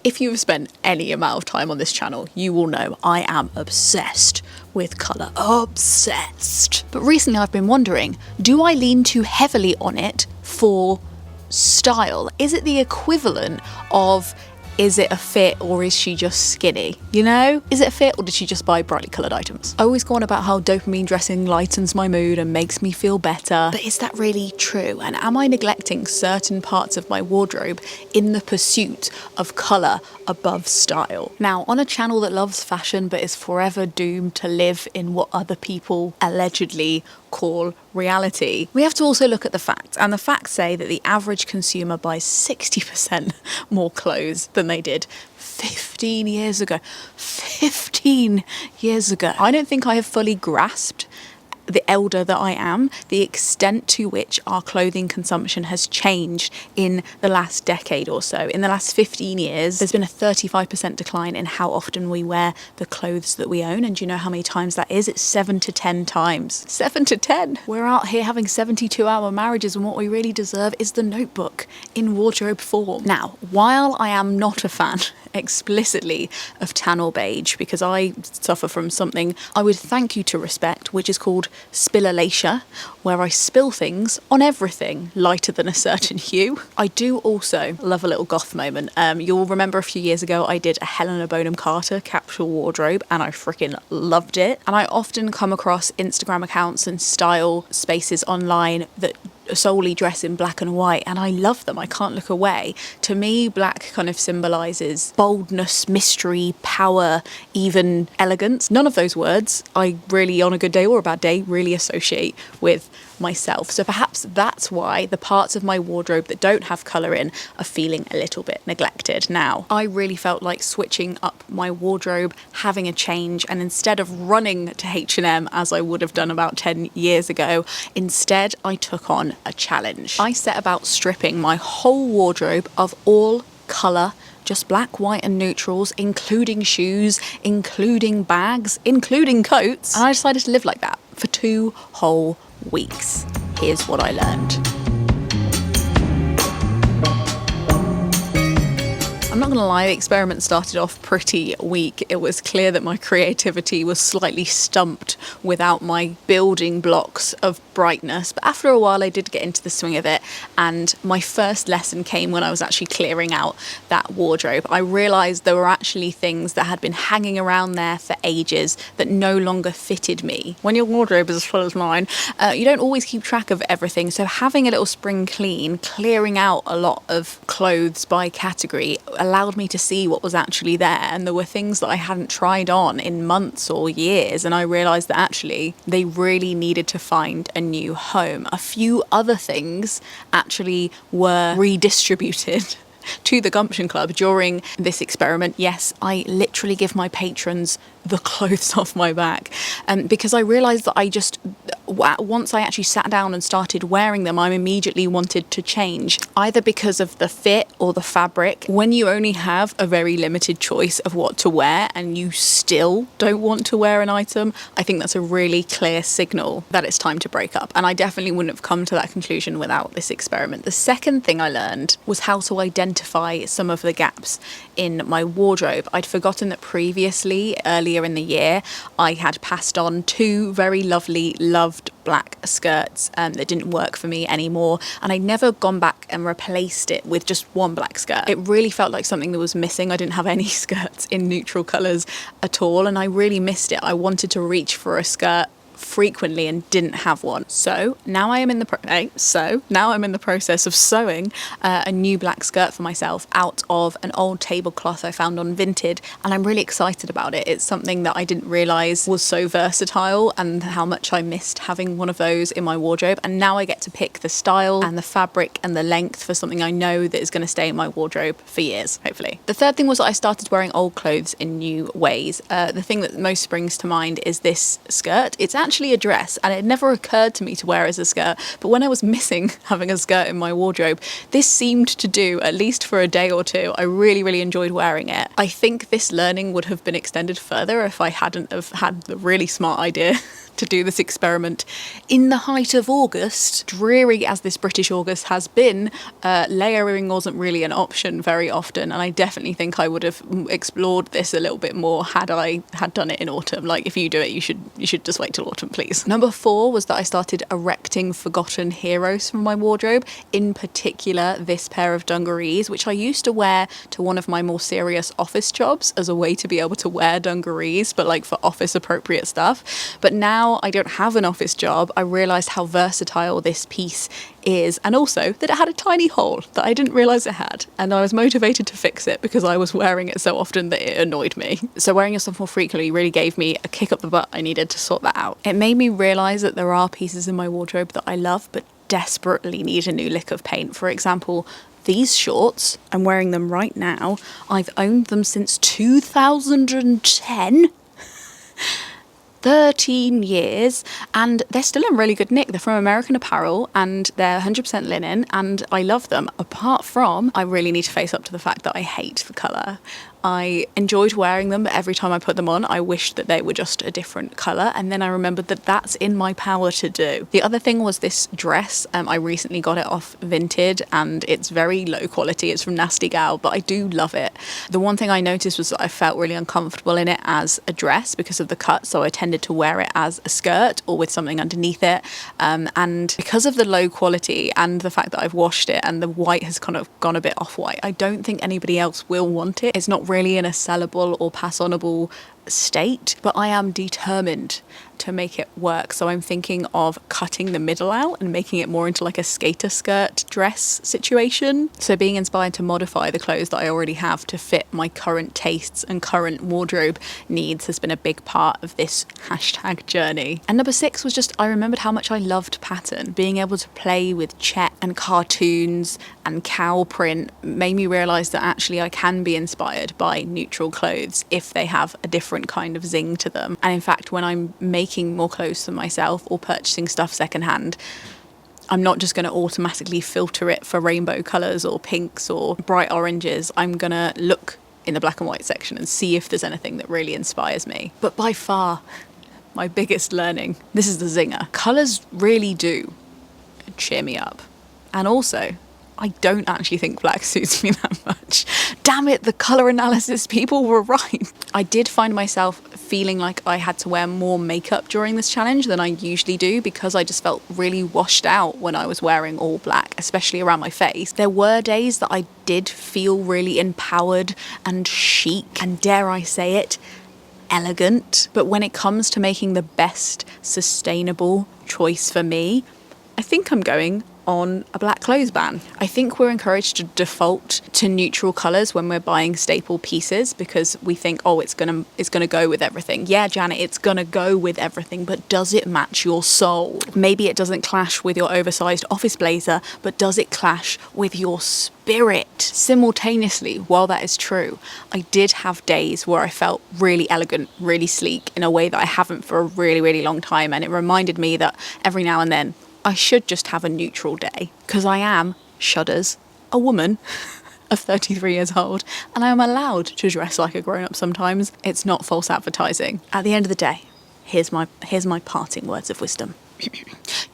If you've spent any amount of time on this channel, you will know I am obsessed with colour. Obsessed. But recently I've been wondering, do I lean too heavily on it for style? Is it the equivalent of, is it a fit or is she just skinny? You know? Is it a fit or did she just buy brightly coloured items? I always go on about how dopamine dressing lightens my mood and makes me feel better, but is that really true? And am I neglecting certain parts of my wardrobe in the pursuit of colour above style? Now, on a channel that loves fashion but is forever doomed to live in what other people allegedly call reality, we have to also look at the facts, and the facts say that the average consumer buys 60% more clothes than they did 15 years ago. 15 years ago. I don't think I have fully grasped, the elder that I am, the extent to which our clothing consumption has changed in the last decade or so. In the last 15 years, there's been a 35% decline in how often we wear the clothes that we own. And do you know how many times that is? It's 7 to 10 times. 7 to 10. We're out here having 72-hour marriages, and what we really deserve is the Notebook in wardrobe form. Now, while I am not a fan explicitly of tan or beige, because I suffer from something I would thank you to respect, which is called spillalacia, where I spill things on everything lighter than a certain hue. I do also love a little goth moment. You'll remember a few years ago I did a Helena Bonham Carter capsule wardrobe and I freaking loved it. And I often come across Instagram accounts and style spaces online that solely dress in black and white, and I love them. I can't look away. To me, black kind of symbolises boldness, mystery, power, even elegance. None of those words I really, on a good day or a bad day, really associate with myself. So perhaps that's why the parts of my wardrobe that don't have colour in are feeling a little bit neglected now. I really felt like switching up my wardrobe, having a change, and instead of running to H&M as I would have done about 10 years ago, instead I took on a challenge. I set about stripping my whole wardrobe of all colour, just black, white and neutrals, including shoes, including bags, including coats, and I decided to live like that for 2 whole weeks. Here's what I learned. I'm not gonna lie, the experiment started off pretty weak. It was clear that my creativity was slightly stumped without my building blocks of brightness, but after a while I did get into the swing of it, and my first lesson came when I was actually clearing out that wardrobe. I realised there were actually things that had been hanging around there for ages that no longer fitted me. When your wardrobe is as full as mine, you don't always keep track of everything, so having a little spring clean, clearing out a lot of clothes by category, allowed me to see what was actually there, and there were things that I hadn't tried on in months or years, and I realised that actually they really needed to find a new home. A few other things actually were redistributed to the Gumption Club during this experiment. Yes, I literally give my patrons the clothes off my back, because I realised that I just, once I actually sat down and started wearing them, I immediately wanted to change, either because of the fit or the fabric. When you only have a very limited choice of what to wear and you still don't want to wear an item, I think that's a really clear signal that it's time to break up, and I definitely wouldn't have come to that conclusion without this experiment. The second thing I learned was how to identify some of the gaps in my wardrobe. I'd forgotten that previously, earlier in the year, I had passed on 2 very lovely, loved black skirts that didn't work for me anymore, and I'd never gone back and replaced it with just one black skirt. It really felt like something that was missing. I didn't have any skirts in neutral colours at all, and I really missed it. I wanted to reach for a skirt frequently and didn't have one. So now I'm in the process of sewing a new black skirt for myself out of an old tablecloth I found on Vinted, and I'm really excited about it. It's something that I didn't realise was so versatile and how much I missed having one of those in my wardrobe, and now I get to pick the style and the fabric and the length for something I know that is going to stay in my wardrobe for years, hopefully. The third thing was that I started wearing old clothes in new ways. The thing that most springs to mind is this skirt. It's actually a dress, and it never occurred to me to wear it as a skirt, but when I was missing having a skirt in my wardrobe, this seemed to do, at least for a day or two. I really enjoyed wearing it. I think this learning would have been extended further if I hadn't have had the really smart idea to do this experiment in the height of August. Dreary as this British August has been, layering wasn't really an option very often, and I definitely think I would have explored this a little bit more had I had done it in autumn. Like, if you do it, you should just wait till autumn, please. Number 4 was that I started erecting forgotten heroes from my wardrobe, in particular this pair of dungarees, which I used to wear to one of my more serious office jobs as a way to be able to wear dungarees, but like for office appropriate stuff. But now I don't have an office job, I realised how versatile this piece is, and also that it had a tiny hole that I didn't realise it had, and I was motivated to fix it because I was wearing it so often that it annoyed me. So wearing your stuff more frequently really gave me a kick up the butt. I needed to sort that out. It made me realise that there are pieces in my wardrobe that I love but desperately need a new lick of paint. For example, these shorts, I'm wearing them right now. I've owned them since 2010. 13 years, and they're still in really good nick. They're from American Apparel and they're 100% linen, and I love them. Apart from, I really need to face up to the fact that I hate the colour. I enjoyed wearing them, but every time I put them on, I wished that they were just a different colour, and then I remembered that that's in my power to do. The other thing was this dress. I recently got it off Vinted, and it's very low quality. It's from Nasty Gal, but I do love it. The one thing I noticed was that I felt really uncomfortable in it as a dress because of the cut, so I tended to wear it as a skirt or with something underneath it. And because of the low quality and the fact that I've washed it and the white has kind of gone a bit off-white, I don't think anybody else will want it. It's not really in a sellable or pass-onable state, but I am determined to make it work. So I'm thinking of cutting the middle out and making it more into like a skater skirt dress situation. So being inspired to modify the clothes that I already have to fit my current tastes and current wardrobe needs has been a big part of this hashtag journey. And number 6 was just, I remembered how much I loved pattern. Being able to play with check and cartoons and cow print made me realise that actually I can be inspired by neutral clothes if they have a different kind of zing to them. And in fact, when I'm making more clothes for myself or purchasing stuff secondhand, I'm not just going to automatically filter it for rainbow colours or pinks or bright oranges. I'm going to look in the black and white section and see if there's anything that really inspires me. But by far, my biggest learning, this is the zinger, colours really do cheer me up. And also, I don't actually think black suits me that much. Damn it, the colour analysis people were right. I did find myself feeling like I had to wear more makeup during this challenge than I usually do because I just felt really washed out when I was wearing all black, especially around my face. There were days that I did feel really empowered and chic and, dare I say it, elegant. But when it comes to making the best sustainable choice for me, I think I'm going on a black clothes ban. I think we're encouraged to default to neutral colours when we're buying staple pieces because we think, oh, it's gonna go with everything. Yeah, Janet, it's gonna go with everything, but does it match your soul? Maybe it doesn't clash with your oversized office blazer, but does it clash with your spirit? Simultaneously, while that is true, I did have days where I felt really elegant, really sleek in a way that I haven't for a really, really long time, and it reminded me that every now and then I should just have a neutral day, because I am, shudders, a woman of 33 years old, and I am allowed to dress like a grown-up sometimes. It's not false advertising. At the end of the day, here's my parting words of wisdom.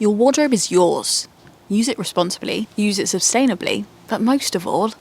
Your wardrobe is yours. Use it responsibly, use it sustainably, but most of all,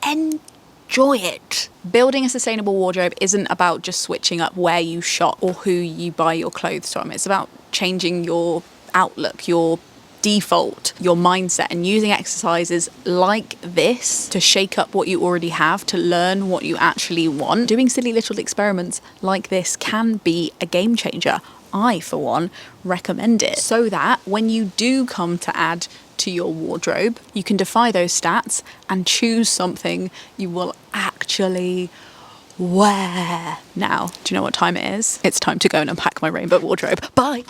enjoy it. Building a sustainable wardrobe isn't about just switching up where you shop or who you buy your clothes from. It's about changing your outlook, your default, your mindset, and using exercises like this to shake up what you already have, to learn what you actually want. Doing silly little experiments like this can be a game changer. I, for one, recommend it, so that when you do come to add to your wardrobe, you can defy those stats and choose something you will actually wear. Now, do you know what time it is? It's time to go and unpack my rainbow wardrobe. Bye!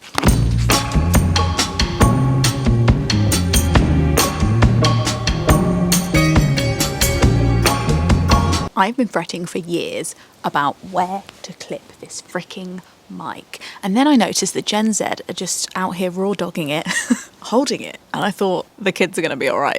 I've been fretting for years about where to clip this freaking mic. And then I noticed that Gen Z are just out here raw dogging it, holding it. And I thought the kids are going to be all right.